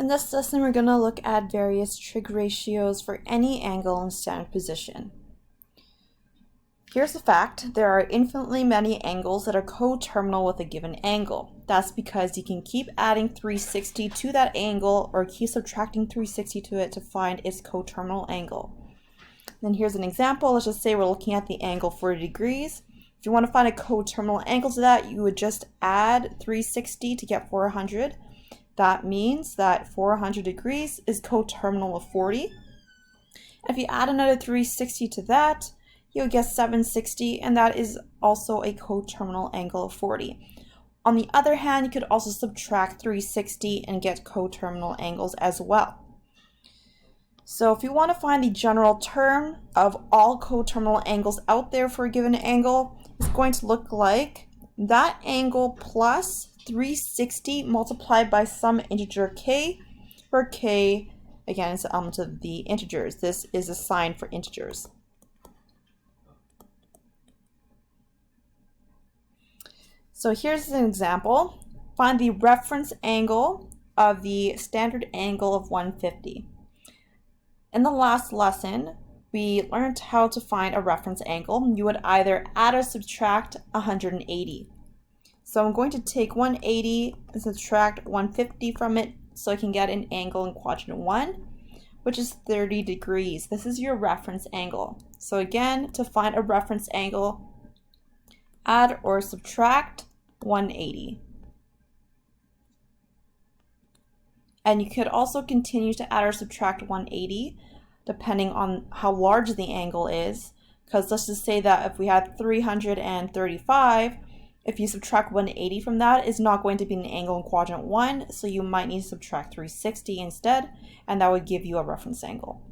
In this lesson, we're going to look at various trig ratios for any angle in standard position. Here's the fact: there are infinitely many angles that are coterminal with a given angle. That's because you can keep adding 360 to that angle or keep subtracting 360 to it to find its coterminal angle. Then here's an example. Let's just say we're looking at the angle 40 degrees. If you want to find a coterminal angle to that, you would just add 360 to get 400. That means that 400 degrees is coterminal with 40. If you add another 360 to that, you'll get 760, and that is also a coterminal angle of 40. On the other hand, you could also subtract 360 and get coterminal angles as well. So if you want to find the general term of all coterminal angles out there for a given angle, it's going to look like that angle plus 360 multiplied by some integer k, where k, again, is the element of the integers. This is a sign for integers. So here's an example. Find the reference angle of the standard angle of 150. In the last lesson, we learned how to find a reference angle. You would either add or subtract 180. So I'm going to take 180 and subtract 150 from it so I can get an angle in quadrant 1, which is 30 degrees. This is your reference angle. So again, to find a reference angle, add or subtract 180. And you could also continue to add or subtract 180 depending on how large the angle is, because let's just say that if we had 335, if you subtract 180 from that, it's not going to be an angle in quadrant 1, so you might need to subtract 360 instead, and that would give you a reference angle.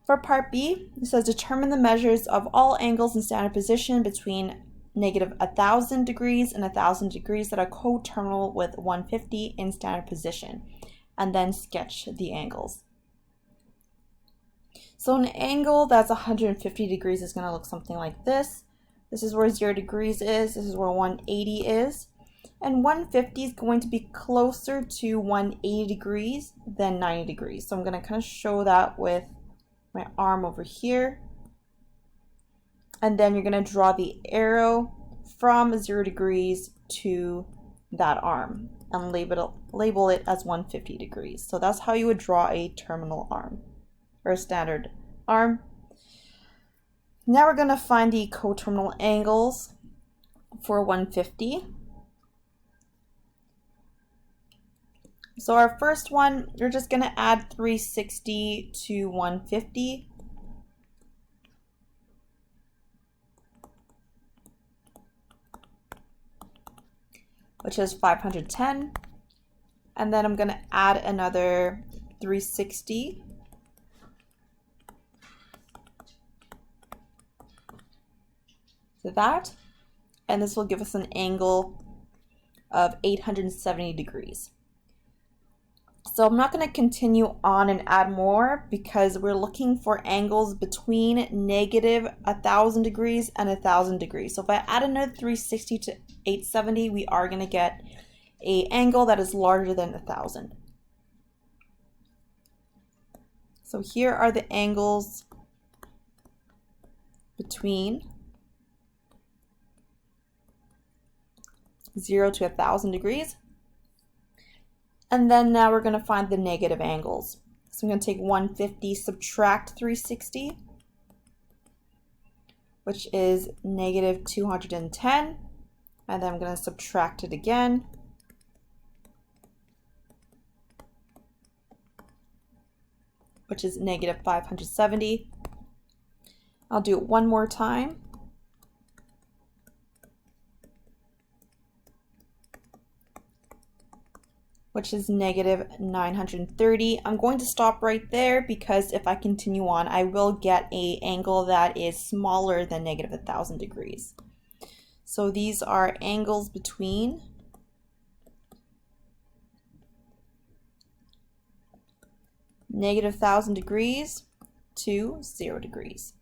For part B, it says determine the measures of all angles in standard position between negative 1,000 degrees and 1,000 degrees that are coterminal with 150 in standard position, and then sketch the angles. So an angle that's 150 degrees is going to look something like this. This is where 0 degrees is, this is where 180 is, and 150 is going to be closer to 180 degrees than 90 degrees. So I'm going to kind of show that with my arm over here. And then you're going to draw the arrow from 0 degrees to that arm and label it as 150 degrees. So that's how you would draw a terminal arm, or a standard arm. Now we're going to find the coterminal angles for 150. So our first one, you're just going to add 360 to 150. Which is 510. And then I'm going to add another 360 to that, and this will give us an angle of 870 degrees. So I'm not going to continue on and add more because we're looking for angles between negative 1,000 degrees and 1,000 degrees. So if I add another 360 to 870, we are going to get an angle that is larger than 1,000. So here are the angles between 0 to 1,000 degrees. And then now we're going to find the negative angles. So I'm going to take 150, subtract 360, which is negative 210. And then I'm going to subtract it again. Which is negative 570. I'll do it one more time. Which is negative 930. I'm going to stop right there because if I continue on, I will get an angle that is smaller than negative 1,000 degrees. So these are angles between negative 1,000 degrees to 0 degrees.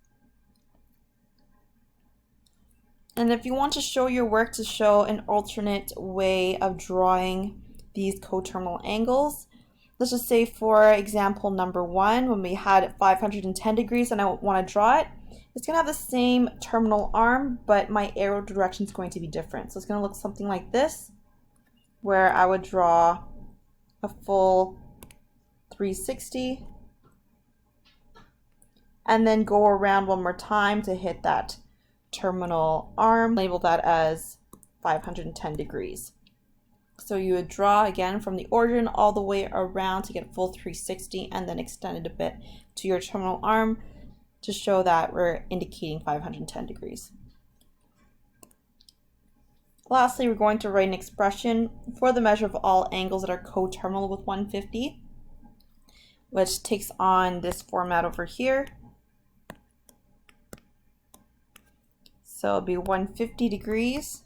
And if you want to show your work to show an alternate way of drawing these coterminal angles. Let's just say for example number 1, when we had 510 degrees and I want to draw it, it's going to have the same terminal arm, but my arrow direction is going to be different. So it's going to look something like this, where I would draw a full 360 and then go around one more time to hit that terminal arm. Label that as 510 degrees. So you would draw again from the origin all the way around to get a full 360 and then extend it a bit to your terminal arm to show that we're indicating 510 degrees. Lastly, we're going to write an expression for the measure of all angles that are coterminal with 150, which takes on this format over here. So it'll be 150 degrees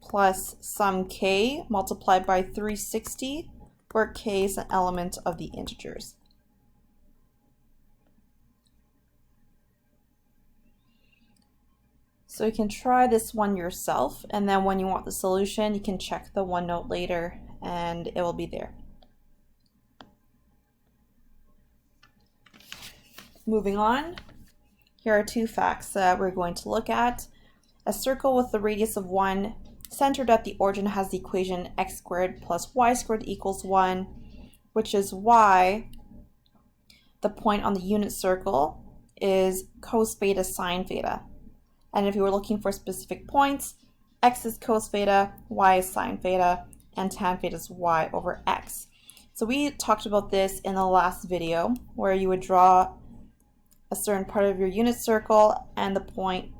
plus some k multiplied by 360, where k is an element of the integers. So you can try this one yourself, and then when you want the solution, you can check the OneNote later and it will be there. Moving on, here are 2 facts that we're going to look at. A circle with the radius of 1 centered at the origin has the equation x squared plus y squared equals 1, which is why the point on the unit circle is cos theta sine theta. And if you were looking for specific points, x is cos theta, y is sine theta, and tan theta is y over x. So we talked about this in the last video, where you would draw a certain part of your unit circle and the point,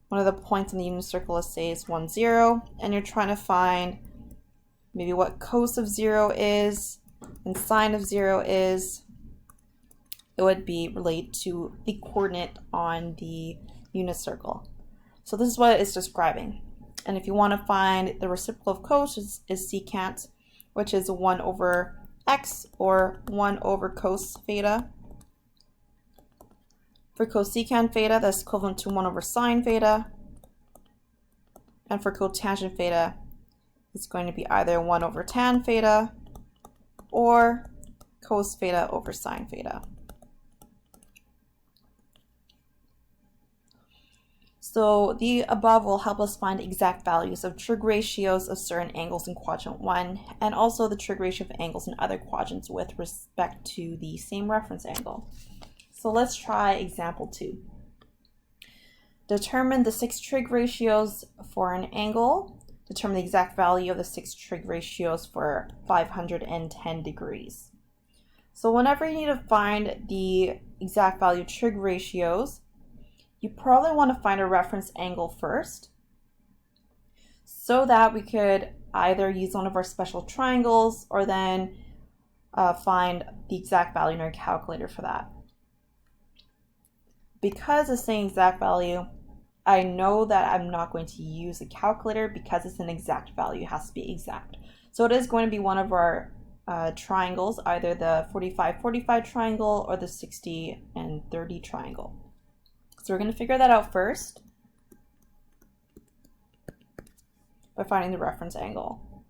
one of the points in the unit circle, let's say, is 1, 0, and you're trying to find maybe what cos of 0 is and sine of 0 is. It would be related to the coordinate on the unit circle. So this is what it's describing. And if you want to find the reciprocal of cos is secant, which is 1 over x or 1 over cos theta. For cosecant theta, that's equivalent to 1 over sine theta. And for cotangent theta, it's going to be either 1 over tan theta or cos theta over sine theta. So the above will help us find exact values of trig ratios of certain angles in quadrant 1, and also the trig ratio of angles in other quadrants with respect to the same reference angle. So let's try example 2. Determine the 6 trig ratios for an angle. Determine the exact value of the 6 trig ratios for 510 degrees. So whenever you need to find the exact value of trig ratios, you probably want to find a reference angle first, so that we could either use one of our special triangles or then find the exact value in our calculator for that. Because it's saying exact value, I know that I'm not going to use a calculator because it's an exact value. It has to be exact. So it is going to be one of our triangles, either the 45-45 triangle or the 60 and 30 triangle. So we're going to figure that out first by finding the reference angle.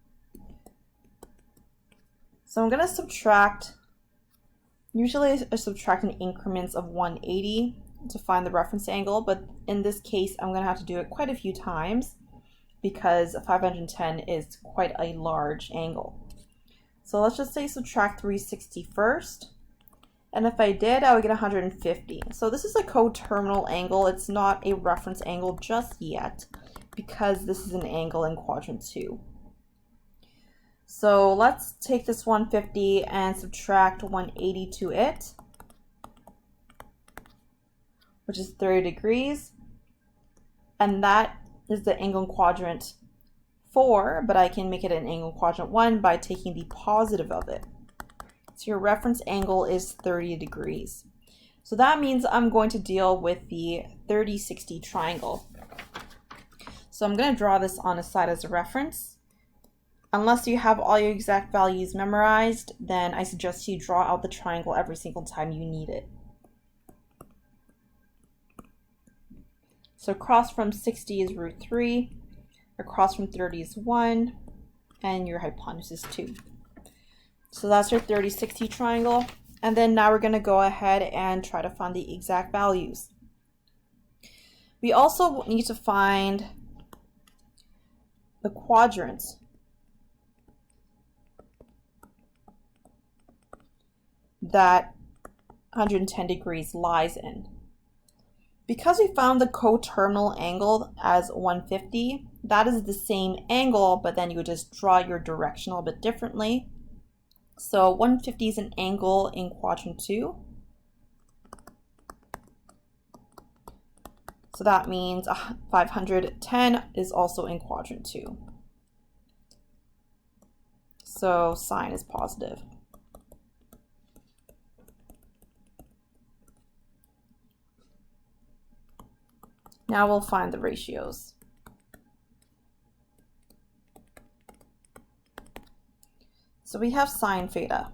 So I'm going to subtract, usually I subtract in increments of 180 to find the reference angle, but in this case I'm going to have to do it quite a few times because 510 is quite a large angle. So let's just say subtract 360 first. And if I did, I would get 150. So this is a coterminal angle. It's not a reference angle just yet because this is an angle in quadrant 2. So let's take this 150 and subtract 180 to it, which is 30 degrees. And that is the angle in quadrant 4, but I can make it an angle in quadrant 1 by taking the positive of it. So your reference angle is 30 degrees. So that means I'm going to deal with the 30-60 triangle. So I'm going to draw this on a side as a reference. Unless you have all your exact values memorized, then I suggest you draw out the triangle every single time you need it. So across from 60 is root 3, across from 30 is 1, and your hypotenuse is 2. So that's your 30-60 triangle. And then now we're going to go ahead and try to find the exact values. We also need to find the quadrants that 110 degrees lies in. Because we found the coterminal angle as 150, that is the same angle, but then you would just draw your direction a little bit differently. So 150 is an angle in quadrant 2. So that means 510 is also in quadrant 2. So sine is positive. Now we'll find the ratios. So we have sine theta,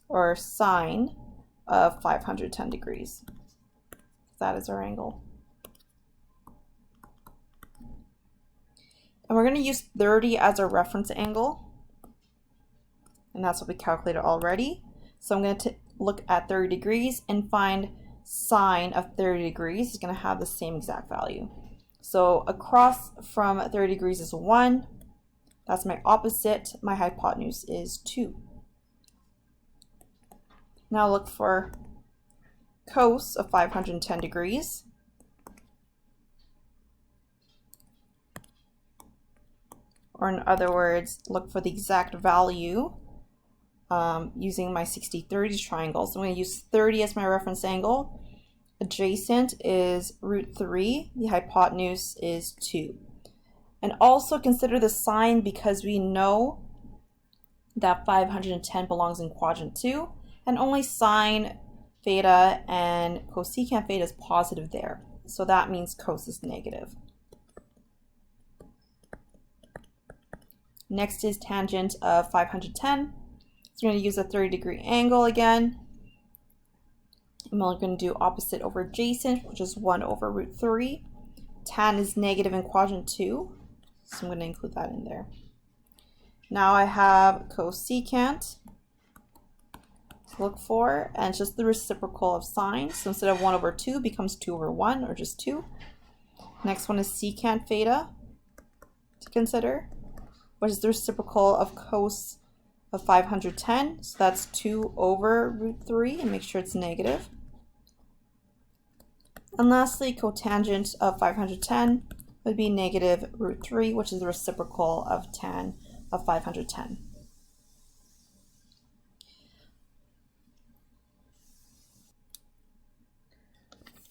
or sine of 510 degrees. That is our angle. And we're going to use 30 as our reference angle. And that's what we calculated already. So I'm going to look at 30 degrees and find sine of 30 degrees is going to have the same exact value. So across from 30 degrees is 1. That's my opposite. My hypotenuse is 2. Now look for cos of 510 degrees. Or in other words, look for the exact value using my 60-30 triangle. So I'm going to use 30 as my reference angle. Adjacent is root 3. The hypotenuse is 2. And also consider the sine because we know that 510 belongs in quadrant 2. And only sine theta and cosecant theta is positive there. So that means cos is negative. Next is tangent of 510. So we're going to use a 30-degree angle again. And we're going to do opposite over adjacent, which is 1 over root 3. Tan is negative in quadrant 2. So I'm going to include that in there. Now I have cosecant to look for, and it's just the reciprocal of sine. So instead of 1 over 2 becomes 2 over 1, or just 2. Next one is secant theta to consider, which is the reciprocal of cos of 510. So that's 2 over root 3, and make sure it's negative. And lastly, cotangent of 510 would be negative root 3, which is the reciprocal of tan of 510.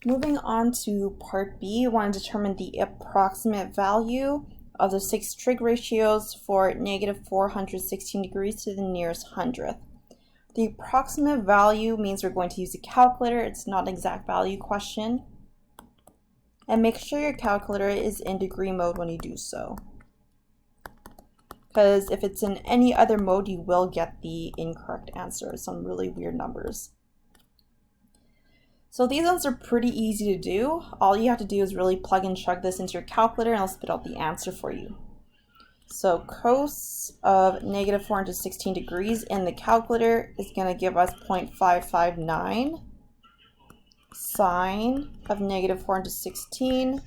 Moving on to part B, we want to determine the approximate value of the 6 trig ratios for negative 416 degrees to the nearest hundredth. The approximate value means we're going to use a calculator. It's not an exact value question. And make sure your calculator is in degree mode when you do so. Because if it's in any other mode, you will get the incorrect answer, some really weird numbers. So these ones are pretty easy to do. All you have to do is really plug and chug this into your calculator and it'll spit out the answer for you. So cos of negative 416 degrees in the calculator is going to give us 0.559. Sine of negative 416.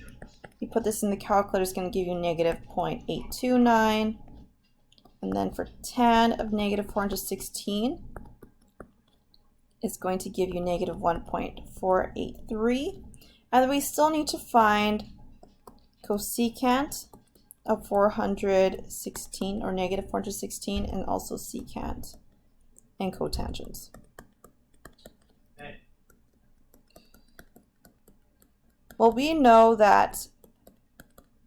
You put this in the calculator, it's going to give you negative 0.829. And then for tan of negative 416, it's going to give you negative 1.483. And then we still need to find cosecant of 416, or negative 416, and also secant and cotangents. Well, we know that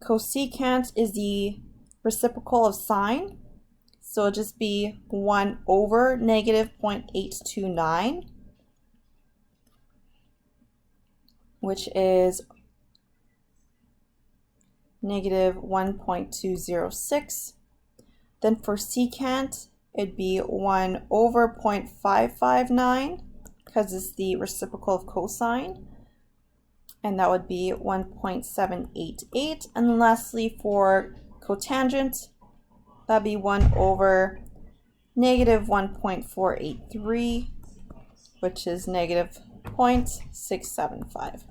cosecant is the reciprocal of sine, so it'll just be 1 over negative 0.829, which is negative 1.206. Then for secant, it'd be 1 over 0.559, because it's the reciprocal of cosine. And that would be 1.788. And lastly, for cotangent, That'd be 1 over negative 1.483, which is negative 0.675.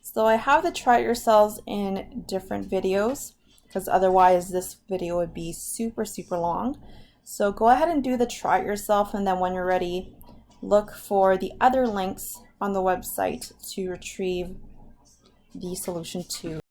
So I have the try it yourselves in different videos, because otherwise this video would be super long. So go ahead and do the try it yourself, and then when you're ready, look for the other links on the website to retrieve the solution to